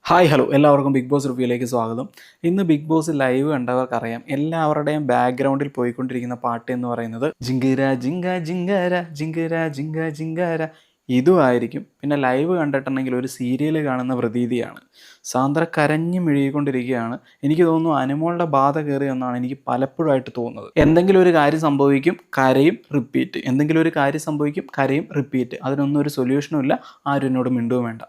Hi hello എല്ലാവർക്കും big boss റിവ്യൂയിലേക്ക് സ്വാഗതം. ഇന്ന് ബിഗ് ബോസ് ലൈവ് കണ്ടവർക്കറിയാം, എല്ലാവരുടെയും ബാക്ക്ഗ്രൗണ്ടിൽ പോയിക്കൊണ്ടിരിക്കുന്ന പാട്ട് എന്ന് പറയുന്നത് ജിങ്കിര ജിങ്ക ജിങ്കാര ജിങ്കിര ജിങ്ക ജിങ്കാര ഇതുമായിരിക്കും. പിന്നെ ലൈവ് കണ്ടിട്ടുണ്ടെങ്കിൽ ഒരു സീരിയൽ കാണുന്ന പ്രതീതിയാണ്. സാന്ദ്ര കരഞ്ഞു മിഴുകിക്കൊണ്ടിരിക്കുകയാണ്. എനിക്ക് തോന്നുന്നു അനുമോളുടെ ബാധ കയറിയെന്നാണ് എനിക്ക് പലപ്പോഴായിട്ട് തോന്നുന്നത്. എന്തെങ്കിലും ഒരു കാര്യം സംഭവിക്കും, കരയും, റിപ്പീറ്റ്. എന്തെങ്കിലും ഒരു കാര്യം സംഭവിക്കും, കരയും, റിപ്പീറ്റ്. അതിനൊന്നും ഒരു സൊല്യൂഷനും ഇല്ല. ആരും എന്നോട് മിണ്ടുകയും വേണ്ട.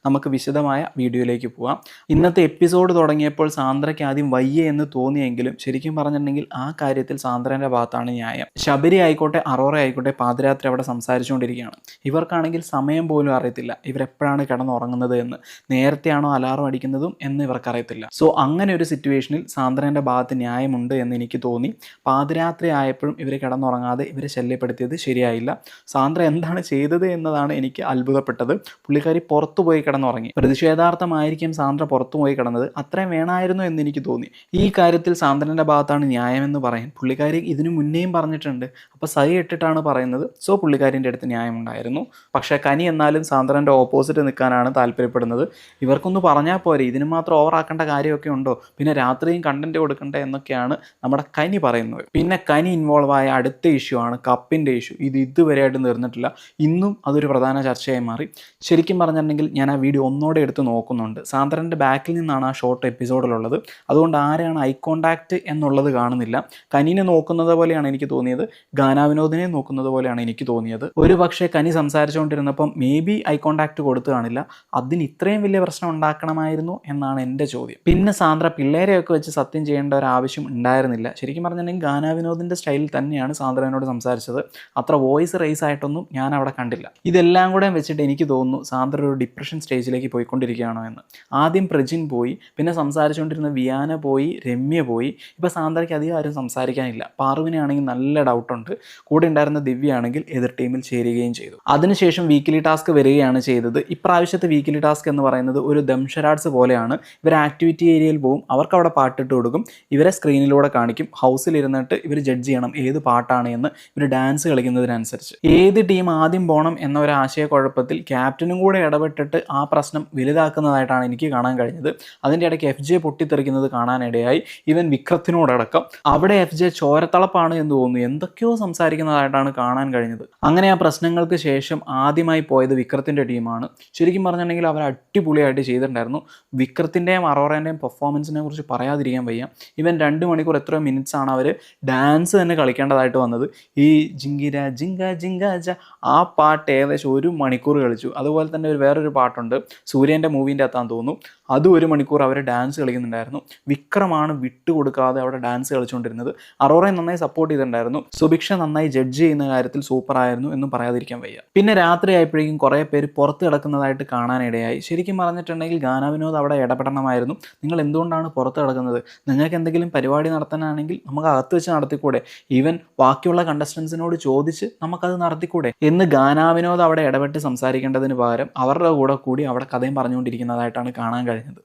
നമുക്ക് വിശദമായ വീഡിയോയിലേക്ക് പോവാം. ഇന്നത്തെ എപ്പിസോഡ് തുടങ്ങിയപ്പോൾ സാന്ദ്രയ്ക്ക് ആദ്യം വയ്യ എന്ന് തോന്നിയെങ്കിലും ശരിക്കും പറഞ്ഞിട്ടുണ്ടെങ്കിൽ ആ കാര്യത്തിൽ സാന്ദ്രൻ്റെ ഭാഗത്താണ് ന്യായം. ശബരി ആയിക്കോട്ടെ, അറോറ ആയിക്കോട്ടെ, പാതിരാത്രി അവിടെ സംസാരിച്ചുകൊണ്ടിരിക്കുകയാണ്. ഇവർക്കാണെങ്കിൽ സമയം പോലും അറിയത്തില്ല, ഇവരെപ്പോഴാണ് കിടന്നുറങ്ങുന്നത് എന്ന്, നേരത്തെയാണോ അലാറം അടിക്കുന്നതും എന്ന് ഇവർക്കറിയത്തില്ല. സോ അങ്ങനെ ഒരു സിറ്റുവേഷനിൽ സാന്ദ്രൻ്റെ ഭാഗത്ത് ന്യായമുണ്ട് എന്ന് എനിക്ക് തോന്നി. പാതിരാത്രി ആയപ്പോഴും ഇവർ കിടന്നുറങ്ങാതെ ഇവരെ ശല്യപ്പെടുത്തിയത് ശരിയായില്ല. സാന്ദ്ര എന്താണ് ചെയ്തത് എന്നതാണ് എനിക്ക് അത്ഭുതപ്പെട്ടത്. പുള്ളിക്കാരി പുറത്തു പോയി കിടന്നുറങ്ങി. പ്രതിഷേധാർത്ഥമായിരിക്കും സാന്ദ്ര പുറത്തു പോയി കിടന്നത്. അത്രയും വേണമായിരുന്നു എന്ന് എനിക്ക് തോന്നി. ഈ കാര്യത്തിൽ സാന്ദ്രൻ്റെ ഭാഗത്താണ് ന്യായമെന്ന് പറയാൻ പുള്ളിക്കാരി ഇതിനു മുന്നേയും പറഞ്ഞിട്ടുണ്ട്. അപ്പോൾ സൈ ഇട്ടിട്ടാണ് പറയുന്നത്. സോ പുള്ളിക്കാരിൻ്റെ അടുത്ത് ന്യായമുണ്ടായിരുന്നു. പക്ഷേ കനി എന്നാലും സാന്ദ്രൻ്റെ ഓപ്പോസിറ്റ് നിൽക്കാനാണ് താല്പര്യപ്പെടുന്നത്. ഇവർക്കൊന്ന് പറഞ്ഞാൽ പോരെ, ഇതിന് മാത്രം ഓവറാക്കേണ്ട കാര്യമൊക്കെ ഉണ്ടോ? പിന്നെ രാത്രിയും കണ്ടന്റ് കൊടുക്കണ്ടേ എന്നൊക്കെയാണ് നമ്മുടെ കനി പറയുന്നത്. പിന്നെ കനി ഇൻവോൾവ് ആയ അടുത്ത ഇഷ്യൂ ആണ് കപ്പിൻ്റെ ഇഷ്യൂ. ഇതുവരെയായിട്ട് തീർന്നിട്ടില്ല. ഇന്നും അതൊരു പ്രധാന ചർച്ചയായി മാറി. ശരിക്കും പറഞ്ഞിട്ടുണ്ടെങ്കിൽ ഞാൻ ആ വീഡിയോ ഒന്നോടെ എടുത്ത് നോക്കുന്നുണ്ട്. സാന്ദ്രൻ്റെ ബാക്കിൽ നിന്നാണ് ആ ഷോർട്ട് എപ്പിസോഡിലുള്ളത്. അതുകൊണ്ട് ആരെയാണ് ഐ കോണ്ടാക്ട് എന്നുള്ളത് കാണുന്നില്ല. കനിനെ നോക്കുന്നത് പോലെയാണ് എനിക്ക് തോന്നിയത്, ഗാനാ വിനോദിനെ നോക്കുന്നത് പോലെയാണ് എനിക്ക് തോന്നിയത്. ഒരു പക്ഷേ കനി സംസാരിച്ചുകൊണ്ടിരുന്നപ്പം മേ ബി ഐ കോണ്ടാക്ട് കൊടുത്തു കാണില്ല. അതിന് ഇത്രയും വലിയ പ്രശ്നം ഉണ്ടാക്കണമായിരുന്നു എന്നാണ് എൻ്റെ ചോദ്യം. പിന്നെ സാന്ദ്ര പിള്ളേരെയൊക്കെ വെച്ച് സത്യം ചെയ്യേണ്ട ഒരു ആവശ്യം ഉണ്ടായിരുന്നില്ല. ശരിക്കും പറഞ്ഞിട്ടുണ്ടെങ്കിൽ ഗാനാ വിനോദിൻ്റെ സ്റ്റൈലിൽ തന്നെയാണ് സാന്ദ്രനോട് സംസാരിച്ചത്. അത്ര വോയിസ് റേസ് ആയിട്ടൊന്നും ഞാൻ അവിടെ കണ്ടില്ല. ഇതെല്ലാം കൂടെ വെച്ചിട്ട് എനിക്ക് തോന്നുന്നു സാന്ദ്ര ഒരു ഡിപ്രഷൻ സ്റ്റേജിലേക്ക് പോയിക്കൊണ്ടിരിക്കുകയാണോ എന്ന്. ആദ്യം പ്രജിൻ പോയി, പിന്നെ സംസാരിച്ചുകൊണ്ടിരുന്ന വിയാന പോയി, രമ്യ പോയി. ഇപ്പോൾ സാന്ദ്രയ്ക്ക് അധികം ആരും സംസാരിക്കാനില്ല. പാറുവിനെ ആണെങ്കിൽ നല്ല ഡൗട്ടുണ്ട്. കൂടെ ഉണ്ടായിരുന്ന ദിവ്യ ആണെങ്കിൽ എതിർ ടീമിൽ ചേരുകയും ചെയ്തു. അതിനുശേഷം വീക്കിലി ടാസ്ക് വരികയാണ് ചെയ്തത്. ഇപ്രാവശ്യത്തെ വീക്കിലി ടാസ്ക് എന്ന് പറയുന്നത് ഒരു ദംഷരാഡ്സ് പോലെയാണ്. ഇവർ ആക്ടിവിറ്റി ഏരിയയിൽ പോകും, അവർക്ക് അവിടെ പാട്ടിട്ട് കൊടുക്കും, ഇവരെ സ്ക്രീനിലൂടെ കാണിക്കും. ഹൗസിലിരുന്നിട്ട് ഇവർ ജഡ്ജ് ചെയ്യണം ഏത് പാട്ടാണ് എന്ന്, ഇവർ ഡാൻസ് കളിക്കുന്നതിനനുസരിച്ച്. ഏത് ടീം ആദ്യം പോകണം എന്ന ഒരു ആശയക്കുഴപ്പത്തിൽ ക്യാപ്റ്റനും കൂടെ ഇടപെട്ടിട്ട് ആ പ്രശ്നം വലുതാക്കുന്നതായിട്ടാണ് എനിക്ക് കാണാൻ കഴിഞ്ഞത്. അതിൻ്റെ ഇടയ്ക്ക് FJ പൊട്ടിത്തെറിക്കുന്നത് കാണാനിടയായി. ഈവൻ വിക്രത്തിനോടടക്കം. അവിടെ FJ ചോരത്തളപ്പാണ് എന്ന് തോന്നുന്നു, എന്തൊക്കെയോ സംസാരിക്കുന്നതായിട്ടാണ് കാണാൻ കഴിഞ്ഞത്. അങ്ങനെ ആ പ്രശ്നങ്ങൾക്ക് ശേഷം ആദ്യമായി പോയത് വിക്രത്തിൻ്റെ ടീമാണ്. ശരിക്കും പറഞ്ഞിട്ടുണ്ടെങ്കിൽ അവർ അടിപൊളിയായിട്ട് ചെയ്തിട്ടുണ്ടായിരുന്നു. വിക്രത്തിൻ്റെയും അറോറേൻ്റെയും പെർഫോമൻസിനെ കുറിച്ച് പറയാതിരിക്കാൻ വയ്യ. ഈവൻ 2 മണിക്കൂർ എത്രയോ മിനിറ്റ്സ് ആണ് അവർ ഡാൻസ് തന്നെ കളിക്കേണ്ടതായിട്ട് വന്നത്. ഈ ജിങ്കിര ജിങ്ക ജിങ്കാജ ആ പാട്ട് ഏകദേശം 1 മണിക്കൂർ കളിച്ചു. അതുപോലെ തന്നെ വേറൊരു പാട്ടുണ്ട്, സൂര്യൻ്റെ മൂവീൻ്റെ അകത്താന്ന് തോന്നുന്നു, അതും 1 മണിക്കൂർ അവർ ഡാൻസ് കളിക്കുന്നുണ്ടായിരുന്നു. വിക്രമാണ് വിട്ടുകൊടുക്കാതെ അവിടെ ഡാൻസ് കളിച്ചുകൊണ്ടിരുന്നത്. അറോറയെ നന്നായി സപ്പോർട്ട് ചെയ്തിട്ടുണ്ടായിരുന്നു. സുഭിക്ഷ നന്നായി ജഡ്ജ് ചെയ്യുന്ന കാര്യത്തിൽ സൂപ്പറായിരുന്നു എന്നും പറയാതിരിക്കാൻ വയ്യ. പിന്നെ രാത്രി ആയപ്പോഴേക്കും കുറേ പേര് പുറത്ത് കിടക്കുന്നതായിട്ട് കാണാനിടയായി. ശരിക്കും പറഞ്ഞിട്ടുണ്ടെങ്കിൽ ഗാനാ വിനോദ് അവിടെ ഇടപെടണമായിരുന്നു. നിങ്ങൾ എന്തുകൊണ്ടാണ് പുറത്ത് കിടക്കുന്നത്? നിങ്ങൾക്ക് എന്തെങ്കിലും പരിപാടി നടത്താനാണെങ്കിൽ നമുക്ക് അകത്ത് വെച്ച് നടത്തിക്കൂടെ? ഈവൻ ബാക്കിയുള്ള കണ്ടസ്റ്റൻസിനോട് ചോദിച്ച് നമുക്കത് നടത്തിക്കൂടെ എന്ന് ഗാനാ വിനോദ് അവിടെ ഇടപെട്ട് സംസാരിക്കേണ്ടതിന് പകരം അവരുടെ കൂടെ കൂടി അവിടെ കഥയും പറഞ്ഞുകൊണ്ടിരിക്കുന്നതായിട്ടാണ് കാണാൻ കഴിഞ്ഞത്.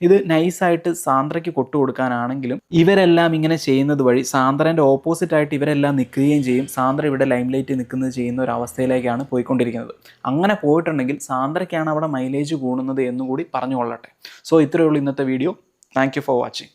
ഇത് നൈസായിട്ട് സാന്ദ്രയ്ക്ക് കൊട്ടുകൊടുക്കാനാണെങ്കിലും ഇവരെല്ലാം ഇങ്ങനെ ചെയ്യുന്നത് വഴി സാന്ദ്രൻ്റെ ഓപ്പോസിറ്റായിട്ട് ഇവരെല്ലാം നിൽക്കുകയും ചെയ്യും. സാന്ദ്ര ഇവിടെ ലൈം ലൈറ്റ് നിൽക്കുന്നത് ചെയ്യുന്ന ഒരു അവസ്ഥയിലേക്കാണ് പോയിക്കൊണ്ടിരിക്കുന്നത്. അങ്ങനെ പോയിട്ടുണ്ടെങ്കിൽ സാന്ദ്രയ്ക്കാണ് അവിടെ മൈലേജ് കൂടുന്നത് എന്നുകൂടി പറഞ്ഞുകൊള്ളട്ടെ. സോ ഇത്രയേ ഉള്ളൂ ഇന്നത്തെ video. Thank you for watching.